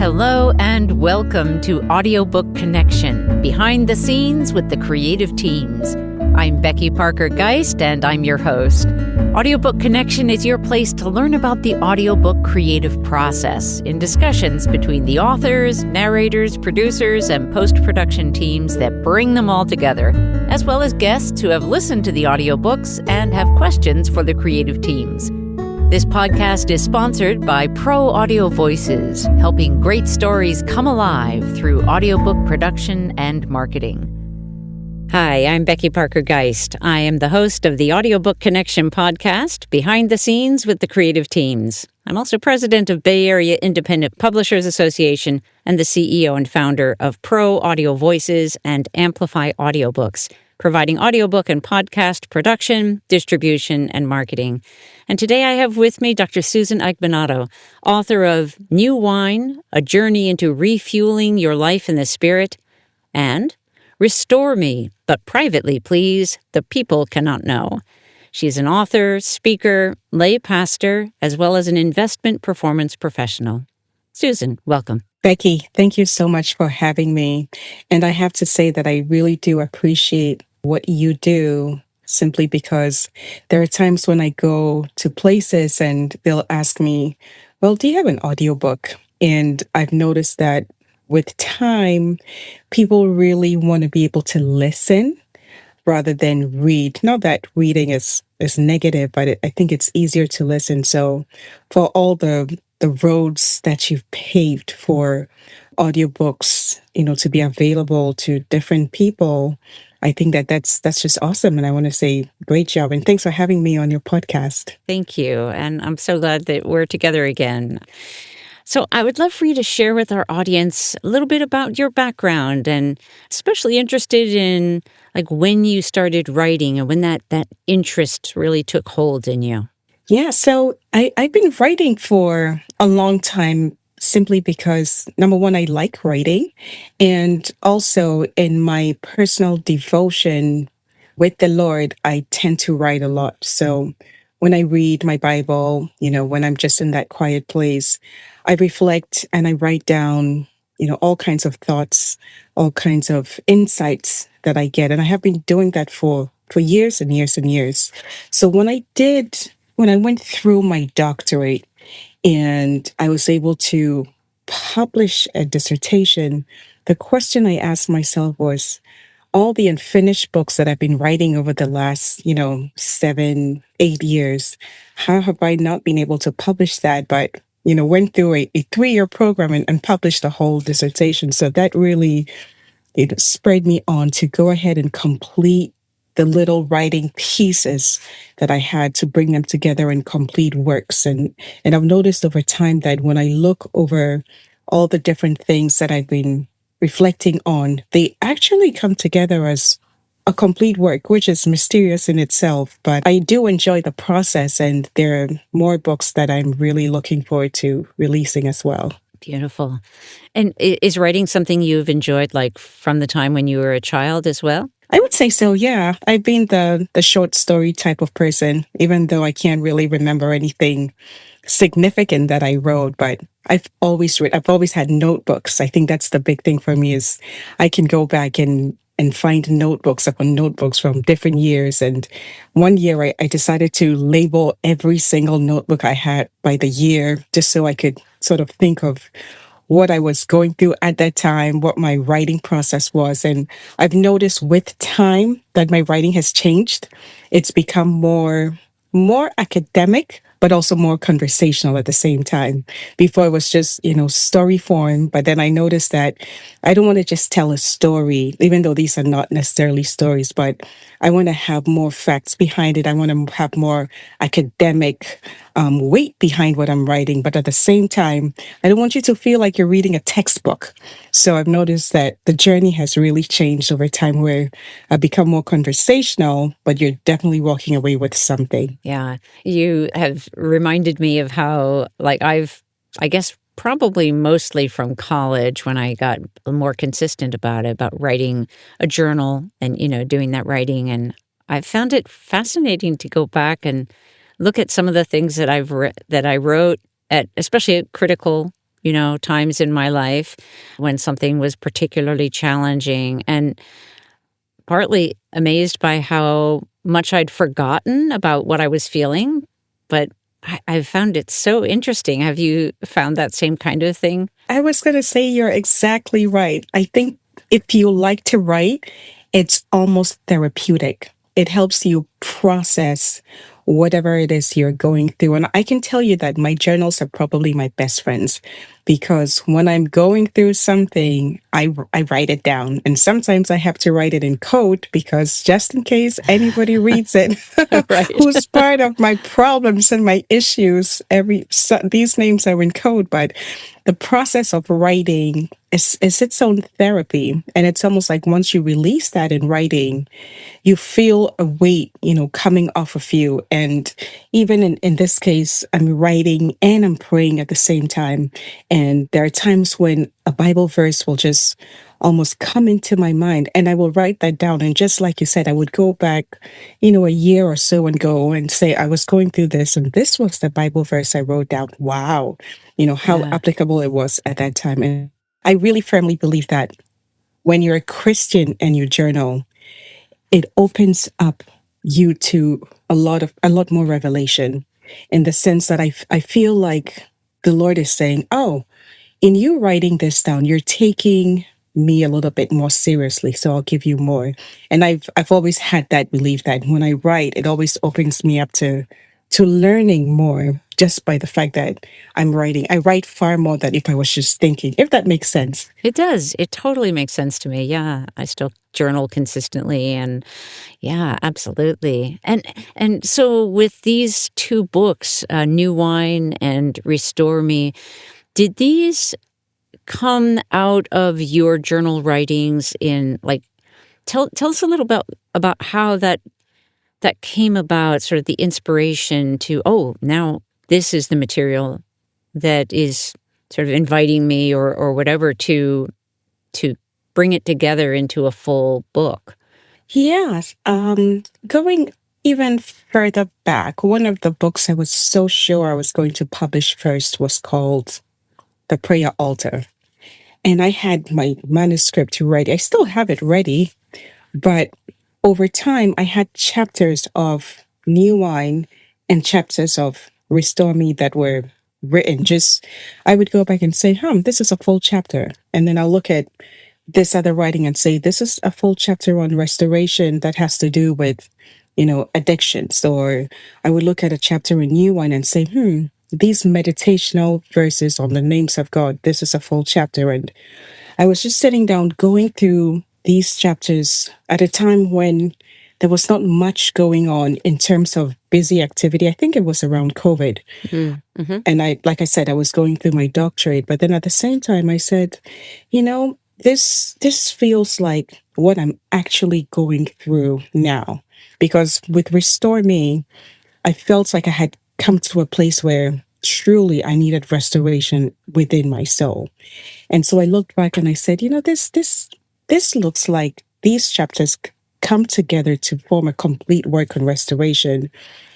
Hello and welcome to Audiobook Connection, behind the scenes with the creative teams. I'm Becky Parker-Geist and I'm your host. Audiobook Connection is your place to learn about the audiobook creative process in discussions between the authors, narrators, producers, and post-production teams that bring them all together, as well as guests who have listened to the audiobooks and have questions for the creative teams. This podcast is sponsored by Pro Audio Voices, helping great stories come alive through audiobook production and marketing. Hi, I'm Becky Parker-Geist. I am the host of the Audiobook Connection podcast, Behind the Scenes with the Creative Teams. I'm also president of Bay Area Independent Publishers Association and the CEO and founder of Pro Audio Voices and AMPlify Audiobooks, providing audiobook and podcast production, distribution, and marketing. And today I have with me Dr. Susan Agbenoto, author of New Wine, A Journey into Refueling Your Life in the Spirit, and Restore Me, but privately, please, the people cannot know. She's an author, speaker, lay pastor, as well as an investment performance professional. Susan, welcome. Becky, thank you so much for having me. And I have to say that I really do appreciate what you do, simply because there are times when I go to places and they'll ask me, well, do you have an audiobook? And I've noticed that with time, people really want to be able to listen rather than read. Not that reading is negative, but I think it's easier to listen. So for all the roads that you've paved for audiobooks, to be available to different people, I think that's just awesome. And I want to say great job. And thanks for having me on your podcast. Thank you. And I'm so glad that we're together again. So I would love for you to share with our audience a little bit about your background, and especially interested in when you started writing and when that interest really took hold in you. Yeah, so I've been writing for a long time simply because, number one, I like writing. And also in my personal devotion with the Lord, I tend to write a lot. So when I read my Bible, when I'm just in that quiet place, I reflect and I write down, all kinds of thoughts, all kinds of insights that I get. And I have been doing that for years and years and years. So when I went through my doctorate and I was able to publish a dissertation, the question I asked myself was, all the unfinished books that I've been writing over the last, 7, 8 years, how have I not been able to publish that? But, went through a 3-year program and published a whole dissertation. So that really, spurred me on to go ahead and complete the little writing pieces that I had to bring them together in complete works. And I've noticed over time that when I look over all the different things that I've been reflecting on, they actually come together as a complete work, which is mysterious in itself. But I do enjoy the process, and there are more books that I'm really looking forward to releasing as well. Beautiful. And is writing something you've enjoyed from the time when you were a child as well? I would say so, yeah. I've been the short story type of person, even though I can't really remember anything significant that I wrote, but I've always had notebooks. I think that's the big thing for me is I can go back and find notebooks upon notebooks from different years. And one year I decided to label every single notebook I had by the year, just so I could sort of think of what I was going through at that time, what my writing process was. And I've noticed with time that my writing has changed. It's become more academic, but also more conversational at the same time. Before it was just, story form. But then I noticed that I don't want to just tell a story, even though these are not necessarily stories, but I want to have more facts behind it. I want to have more academic weight behind what I'm writing. But at the same time, I don't want you to feel like you're reading a textbook. So I've noticed that the journey has really changed over time, where I've become more conversational, but you're definitely walking away with something. Yeah. You have reminded me of how, I guess probably mostly from college when I got more consistent about writing a journal and, doing that writing. And I found it fascinating to go back and look at some of the things that I wrote at, especially at critical times in my life when something was particularly challenging, and partly amazed by how much I'd forgotten about what I was feeling. But I've found it so interesting. Have you found that same kind of thing? I was going to say you're exactly right. I think if you like to write, it's almost therapeutic. It helps you process whatever it is you're going through. And I can tell you that my journals are probably my best friends, because when I'm going through something, I write it down. And sometimes I have to write it in code, because just in case anybody reads it, Right. who's part of my problems and my issues, these names are in code. But the process of writing is its own therapy. And it's almost like once you release that in writing, you feel a weight, coming off of you. And even in this case, I'm writing and I'm praying at the same time. And there are times when a Bible verse will just almost come into my mind, and I will write that down. And just like you said, I would go back, a year or so and go and say, I was going through this, and this was the Bible verse I wrote down. Wow. How Yeah. applicable it was at that time. And I really firmly believe that when you're a Christian and you journal, it opens up you to a lot more revelation, in the sense that I feel like the Lord is saying, oh, in you writing this down, you're taking me a little bit more seriously, so I'll give you more. And I've always had that belief that when I write, it always opens me up to learning more, just by the fact that I'm writing. I write far more than if I was just thinking, if that makes sense. It does. It totally makes sense to me. Yeah, I still journal consistently, and yeah, absolutely. And so with these two books, New Wine and Restore Me, did these come out of your journal writings in, like, tell us a little about how that came about, sort of the inspiration to, oh, now this is the material that is sort of inviting me or whatever to bring it together into a full book. Yes. Going even further back, one of the books I was so sure I was going to publish first was called The Prayer Altar. And I had my manuscript ready. I still have it ready, but over time, I had chapters of New Wine and chapters of Restore Me that were written. I would go back and say, this is a full chapter. And then I'll look at this other writing and say, this is a full chapter on restoration that has to do with, addictions. Or I would look at a chapter in New Wine and say, these meditational verses on the names of God, this is a full chapter. And I was just sitting down going through these chapters at a time when there was not much going on in terms of busy activity. I think it was around COVID. Mm-hmm. And like I said, I was going through my doctorate, but then at the same time I said, this feels like what I'm actually going through now. Because with Restore Me, I felt like I had come to a place where truly I needed restoration within my soul. And so I looked back and I said, this looks like these chapters come together to form a complete work on restoration.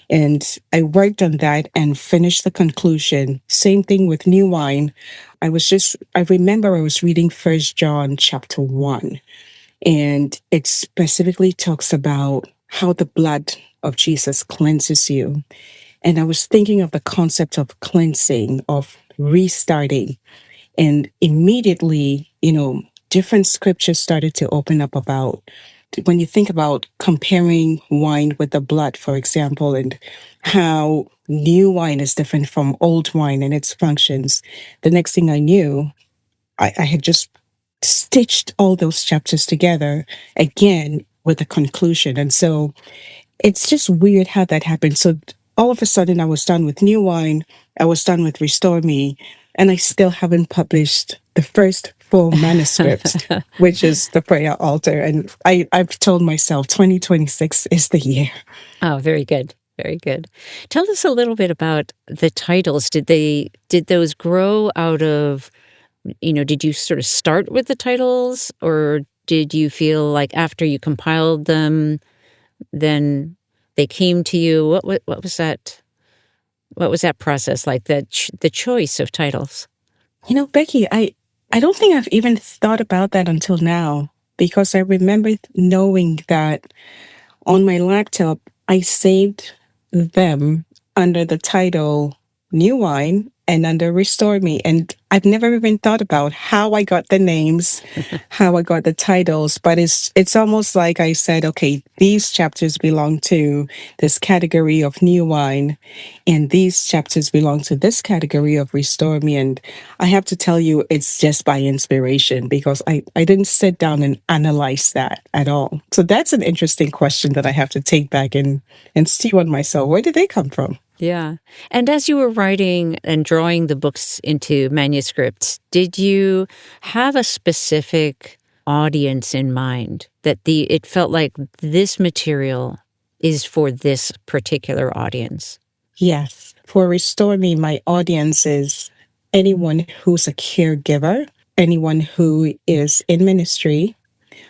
And I worked on that and finished the conclusion. Same thing with New Wine. I remember I was reading 1 John chapter 1, and it specifically talks about how the blood of Jesus cleanses you. And I was thinking of the concept of cleansing, of restarting. And immediately, different scriptures started to open up about, when you think about comparing wine with the blood, for example, and how new wine is different from old wine and its functions. The next thing I knew, I had just stitched all those chapters together again with a conclusion. And so it's just weird how that happened. So all of a sudden, I was done with New Wine, I was done with Restore Me, and I still haven't published the first full manuscript, which is The Prayer Altar. And I've told myself 2026 is the year. Oh, very good. Very good. Tell us a little bit about the titles. Did those grow out of, did you sort of start with the titles, or did you feel like after you compiled them, then they came to you? What was that? What was that process like? The choice of titles? Becky, I don't think I've even thought about that until now because I remember knowing that on my laptop, I saved them under the title New Wine and under Restore Me. And I've never even thought about how I got the names, how I got the titles, but it's almost like I said, okay, these chapters belong to this category of New Wine, and these chapters belong to this category of Restore Me. And I have to tell you, it's just by inspiration because I didn't sit down and analyze that at all. So that's an interesting question that I have to take back and stew on myself. Where did they come from? Yeah. And as you were writing and drawing the books into manuscripts, did you have a specific audience in mind that it felt like this material is for this particular audience? Yes. For Restore Me, my audience is anyone who's a caregiver, anyone who is in ministry,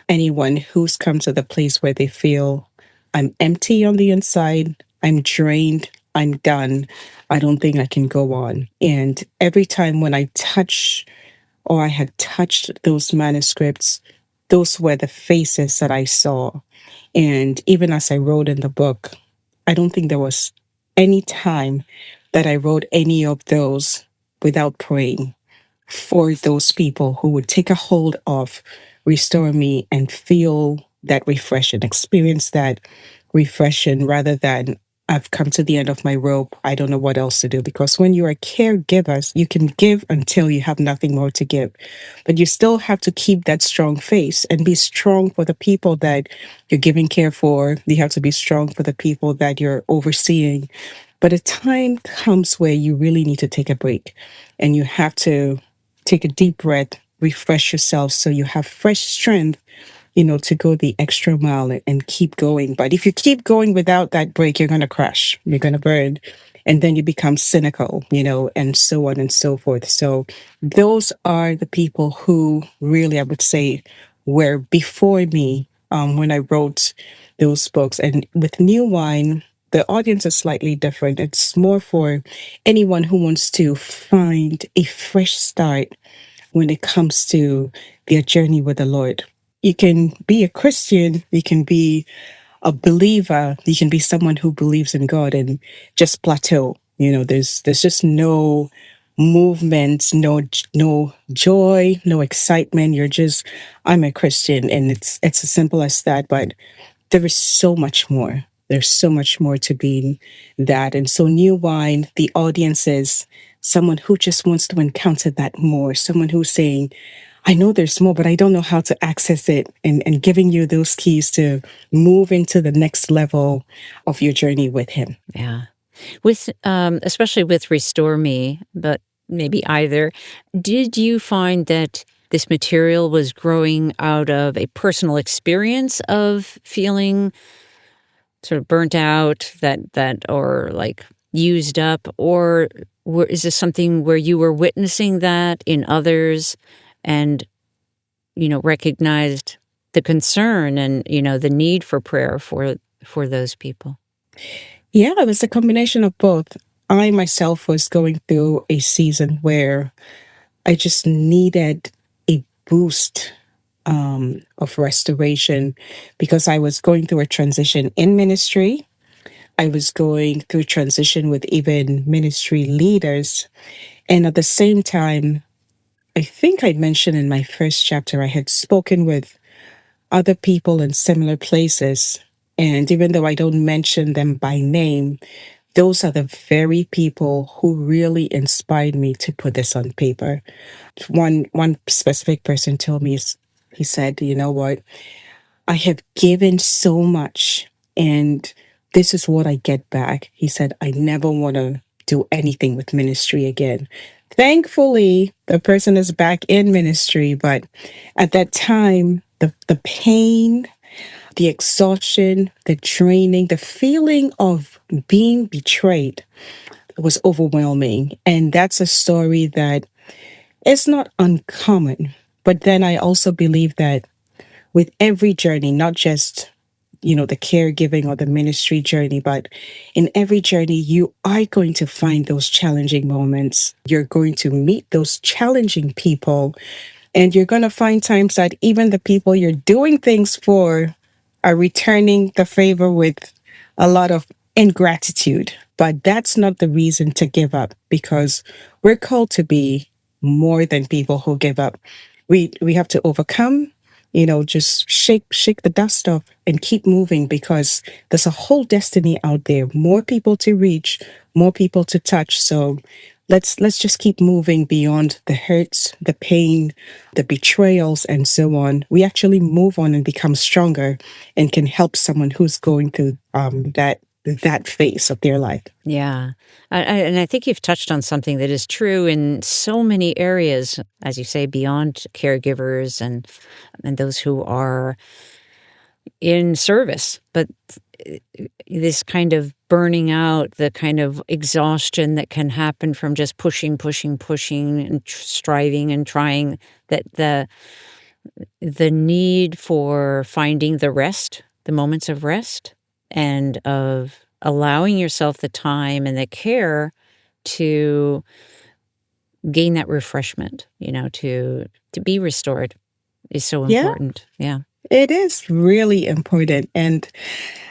anyone who's come to the place where they feel I'm empty on the inside, I'm drained, I'm done, I don't think I can go on. And every time when I touch or I had touched those manuscripts, those were the faces that I saw. And even as I wrote in the book, I don't think there was any time that I wrote any of those without praying for those people who would take a hold of Restore Me and feel that refreshing, experience that refreshing rather than I've come to the end of my rope. I don't know what else to do. Because when you're a caregiver, you can give until you have nothing more to give. But you still have to keep that strong face and be strong for the people that you're giving care for. You have to be strong for the people that you're overseeing. But a time comes where you really need to take a break and you have to take a deep breath, refresh yourself so you have fresh strength, to go the extra mile and keep going. But if you keep going without that break, you're going to crash, you're going to burn, and then you become cynical, and so on and so forth. So those are the people who really, I would say, were before me when I wrote those books. And with New Wine, the audience is slightly different. It's more for anyone who wants to find a fresh start when it comes to their journey with the Lord. You can be a Christian, you can be a believer, you can be someone who believes in God and just plateau. There's just no movement, no joy, no excitement. You're just, I'm a Christian, and it's as simple as that. But there is so much more. There's so much more to being that. And so New Wine, the audience is someone who just wants to encounter that more, someone who's saying, I know there's more, but I don't know how to access it, and giving you those keys to move into the next level of your journey with him. Yeah. With especially with Restore Me, but maybe either, did you find that this material was growing out of a personal experience of feeling sort of burnt out, that or like used up, or is this something where you were witnessing that in others and recognized the concern and the need for prayer for those people? Yeah, it was a combination of both. I myself was going through a season where I just needed a boost of restoration because I was going through a transition in ministry. I was going through transition with even ministry leaders. And at the same time, I think I mentioned in my first chapter, I had spoken with other people in similar places. And even though I don't mention them by name, those are the very people who really inspired me to put this on paper. One specific person told me, he said, you know what? I have given so much, and this is what I get back. He said, I never want to do anything with ministry again. Thankfully, the person is back in ministry, but at that time, the pain, the exhaustion, the draining, the feeling of being betrayed was overwhelming. And that's a story that is not uncommon. But then I also believe that with every journey, not just the caregiving or the ministry journey. But in every journey, you are going to find those challenging moments. You're going to meet those challenging people. And you're going to find times that even the people you're doing things for are returning the favor with a lot of ingratitude. But that's not the reason to give up, because we're called to be more than people who give up. We have to overcome, just shake the dust off and keep moving, because there's a whole destiny out there, more people to reach, more people to touch. So let's just keep moving beyond the hurts, the pain, the betrayals, and so on. We actually move on and become stronger and can help someone who's going through that phase of their life. Yeah. And I think you've touched on something that is true in so many areas, as you say, beyond caregivers and those who are in service. But this kind of burning out, the kind of exhaustion that can happen from just pushing, and striving and trying, that the need for finding the rest, the moments of rest, and of allowing yourself the time and the care to gain that refreshment, to be restored is so important. Yeah. It is really important. And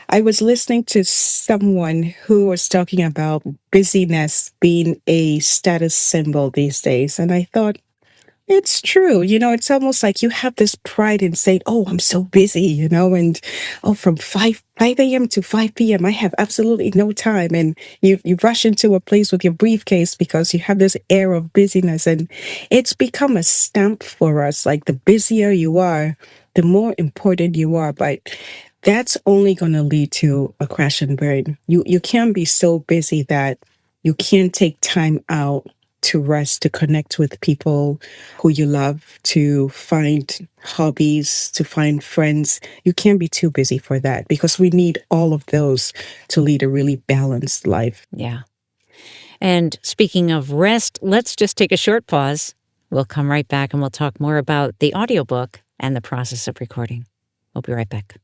I was listening to someone who was talking about busyness being a status symbol these days. And I thought, it's true. It's almost like you have this pride in saying, oh, I'm so busy, and from 5 a.m. to 5 p.m., I have absolutely no time. And you rush into a place with your briefcase because you have this air of busyness. And it's become a stamp for us. Like, the busier you are, the more important you are. But that's only going to lead to a crash and burn. You can't be so busy that you can't take time out to rest, to connect with people who you love, to find hobbies, to find friends. You can't be too busy for that, because we need all of those to lead a really balanced life. Yeah. And speaking of rest, let's just take a short pause. We'll come right back and we'll talk more about the audiobook and the process of recording. We'll be right back.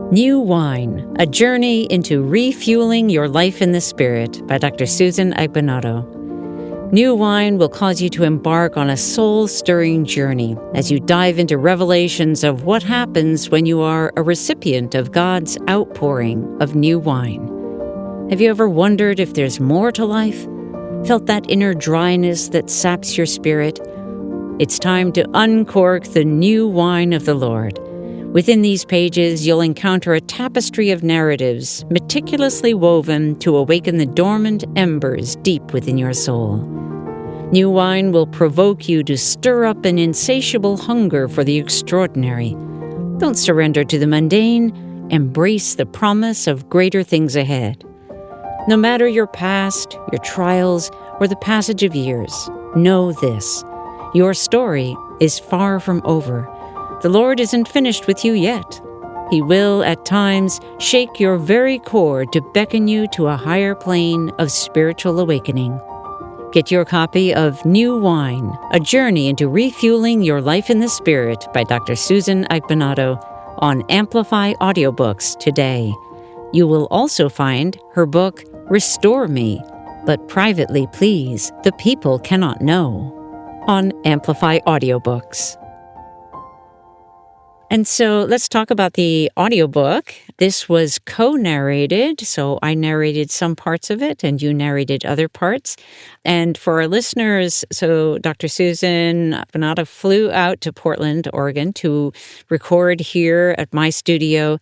New Wine, A Journey into Refueling Your Life in the Spirit by Dr. Susan Agbenoto. New Wine will cause you to embark on a soul-stirring journey as you dive into revelations of what happens when you are a recipient of God's outpouring of new wine. Have you ever wondered if there's more to life? Felt that inner dryness that saps your spirit? It's time to uncork the new wine of the Lord. Within these pages, you'll encounter a tapestry of narratives meticulously woven to awaken the dormant embers deep within your soul. New Wine will provoke you to stir up an insatiable hunger for the extraordinary. Don't surrender to the mundane. Embrace the promise of greater things ahead. No matter your past, your trials, or the passage of years, know this: your story is far from over. The Lord isn't finished with you yet. He will, at times, shake your very core to beckon you to a higher plane of spiritual awakening. Get your copy of New Wine, A Journey into Refueling Your Life in the Spirit by Dr. Susan Agbenoto on AMPlify Audiobooks today. You will also find her book, Restore Me, But Privately Please, the People Cannot Know, on AMPlify Audiobooks. And so let's talk about the audiobook. This was co-narrated, so I narrated some parts of it and you narrated other parts. And for our listeners, so Dr. Susan Agbenoto flew out to Portland, Oregon to record here at my studio.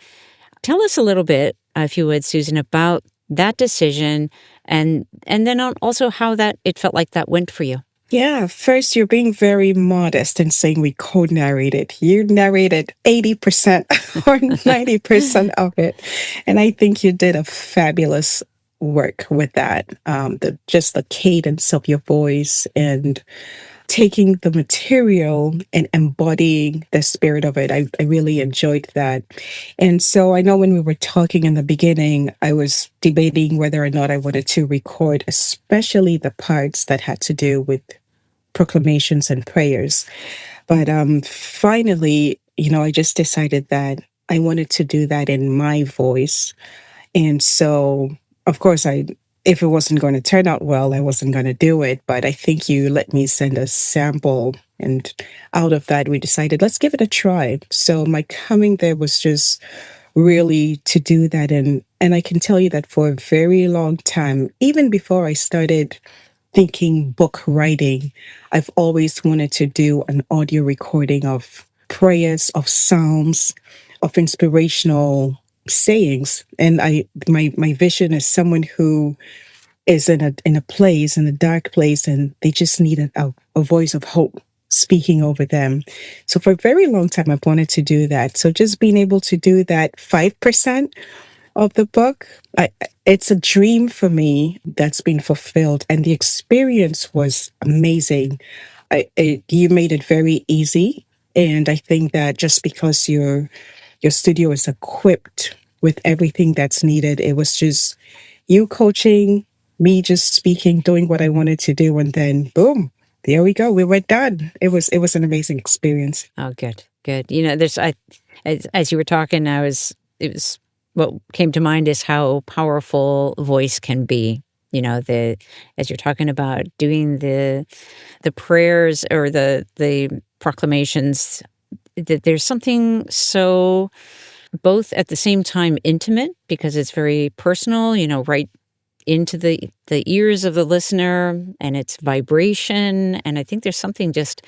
Tell us a little bit, if you would, Susan, about that decision and then also how that it felt like that went for you. Yeah, first, you're being very modest in saying we co-narrated. You narrated 80% or 90% of it. And I think you did a fabulous work with that. Just the cadence of your voice and taking the material and embodying the spirit of it. I really enjoyed that. And so I know when we were talking in the beginning, I was debating whether or not I wanted to record, especially the parts that had to do with proclamations and prayers. But finally, I just decided that I wanted to do that in my voice. And so, of course, if it wasn't going to turn out well, I wasn't going to do it. But I think you let me send a sample. And out of that, we decided, let's give it a try. So my coming there was just really to do that. And I can tell you that for a very long time, even before I started thinking book writing, I've always wanted to do an audio recording of prayers, of psalms, of inspirational sayings. And my vision is someone who is in a place, in a dark place, and they just need a voice of hope speaking over them. So for a very long time, I've wanted to do that. So just being able to do that 5% of the book, it's a dream for me that's been fulfilled. And the experience was amazing. You made it very easy. And I think that just because your studio is equipped with everything that's needed, it was just you coaching, me just speaking, doing what I wanted to do, and then boom, there we go. We were done. It was an amazing experience. Oh, good, good. As you were talking, it was what came to mind is how powerful voice can be. As you're talking about doing the prayers or the proclamations, that there's something so both at the same time intimate because it's very personal, right into the ears of the listener, and its vibration. And I think there's something just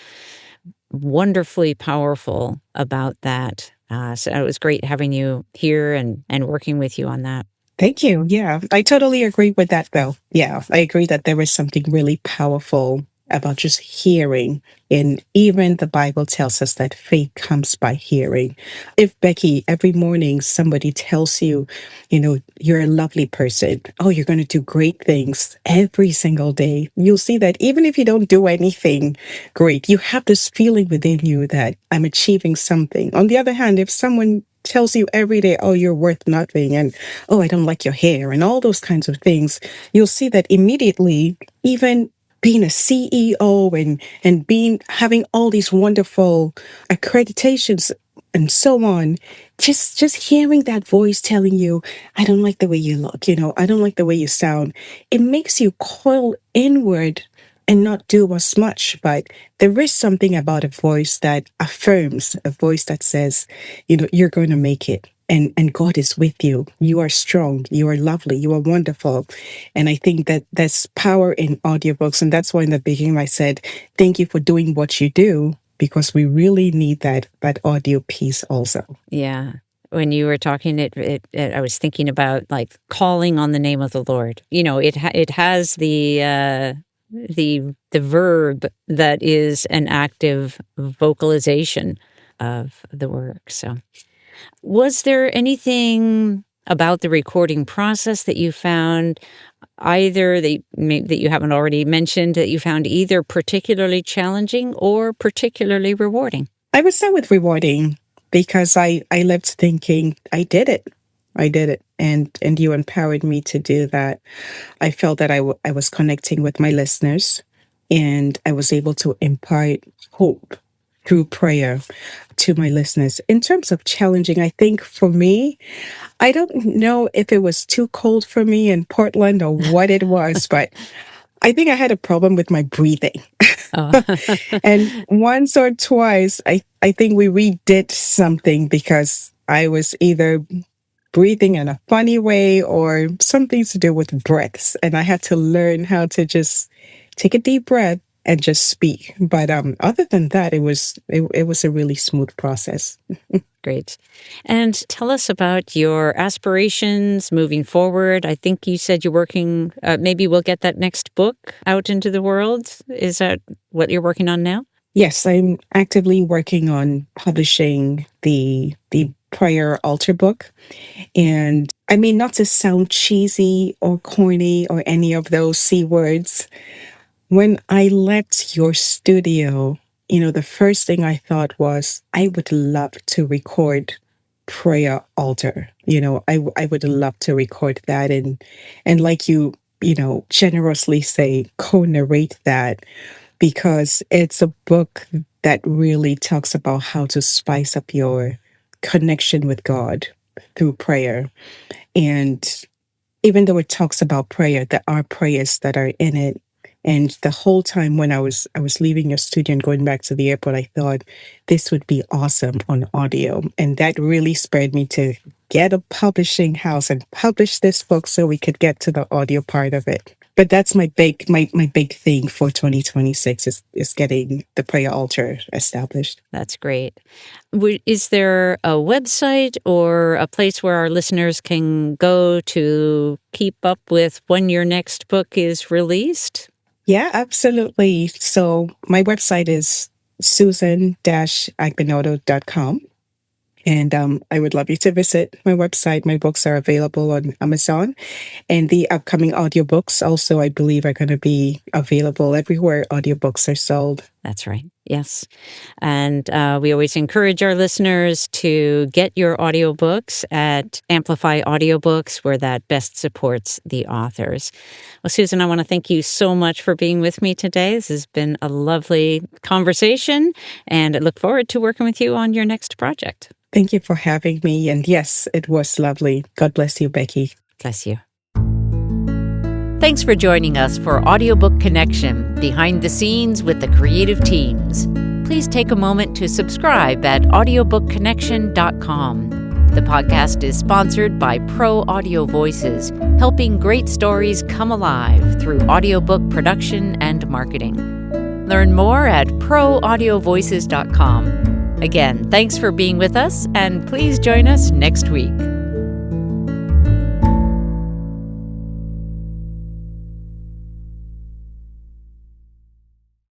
wonderfully powerful about that. So it was great having you here and working with you on that. Thank you. Yeah, I totally agree with that, though. Yeah, I agree that there is something really powerful about just hearing. And even the Bible tells us that faith comes by hearing. If, Becky, every morning somebody tells you, you're a lovely person, oh, you're going to do great things every single day, you'll see that even if you don't do anything great, you have this feeling within you that I'm achieving something. On the other hand, if someone tells you every day, oh, you're worth nothing, and oh, I don't like your hair, and all those kinds of things, you'll see that immediately, even being a CEO and having all these wonderful accreditations and so on, just hearing that voice telling you, I don't like the way you look, I don't like the way you sound, it makes you coil inward and not do as much. But there is something about a voice that affirms, a voice that says, you're going to make it. And God is with you. You are strong. You are lovely. You are wonderful. And I think that there's power in audiobooks. And that's why in the beginning I said, thank you for doing what you do, because we really need that audio piece also. Yeah. When you were talking, I was thinking about like calling on the name of the Lord. It has the verb that is an active vocalization of the work. So was there anything about the recording process that you found either that you haven't already mentioned that you found either particularly challenging or particularly rewarding? I would start with rewarding because I left thinking, I did it. And you empowered me to do that. I felt that I was connecting with my listeners, and I was able to impart hope through prayer to my listeners. In terms of challenging, I think for me, I don't know if it was too cold for me in Portland or what it was, but I think I had a problem with my breathing. Oh. And once or twice, I think we redid something because I was either breathing in a funny way or something to do with breaths. And I had to learn how to just take a deep breath and just speak. But other than that, it was a really smooth process. Great. And tell us about your aspirations moving forward. I think you said you're working, maybe we'll get that next book out into the world. Is that what you're working on now? Yes, I'm actively working on publishing the prayer altar book. And I mean, not to sound cheesy or corny or any of those C words, when I left your studio, the first thing I thought was, I would love to record prayer altar. I would love to record that and like generously say, co-narrate that, because it's a book that really talks about how to spice up your connection with God through prayer. And even though it talks about prayer, there are prayers that are in it. And the whole time when I was leaving your studio and going back to the airport, I thought this would be awesome on audio. And that really spurred me to get a publishing house and publish this book so we could get to the audio part of it. But that's my big thing for 2026 is getting the prayer altar established. That's great. Is there a website or a place where our listeners can go to keep up with when your next book is released? Yeah, absolutely. So my website is susan-agbenoto.com. And I would love you to visit my website. My books are available on Amazon. And the upcoming audiobooks also, I believe, are going to be available everywhere audiobooks are sold. That's right. Yes. And we always encourage our listeners to get your audiobooks at AMPlify Audiobooks, where that best supports the authors. Well, Susan, I want to thank you so much for being with me today. This has been a lovely conversation, and I look forward to working with you on your next project. Thank you for having me. And yes, it was lovely. God bless you, Becky. Bless you. Thanks for joining us for Audiobook Connection, behind the scenes with the creative teams. Please take a moment to subscribe at audiobookconnection.com. The podcast is sponsored by Pro Audio Voices, helping great stories come alive through audiobook production and marketing. Learn more at proaudiovoices.com. Again, thanks for being with us, and please join us next week.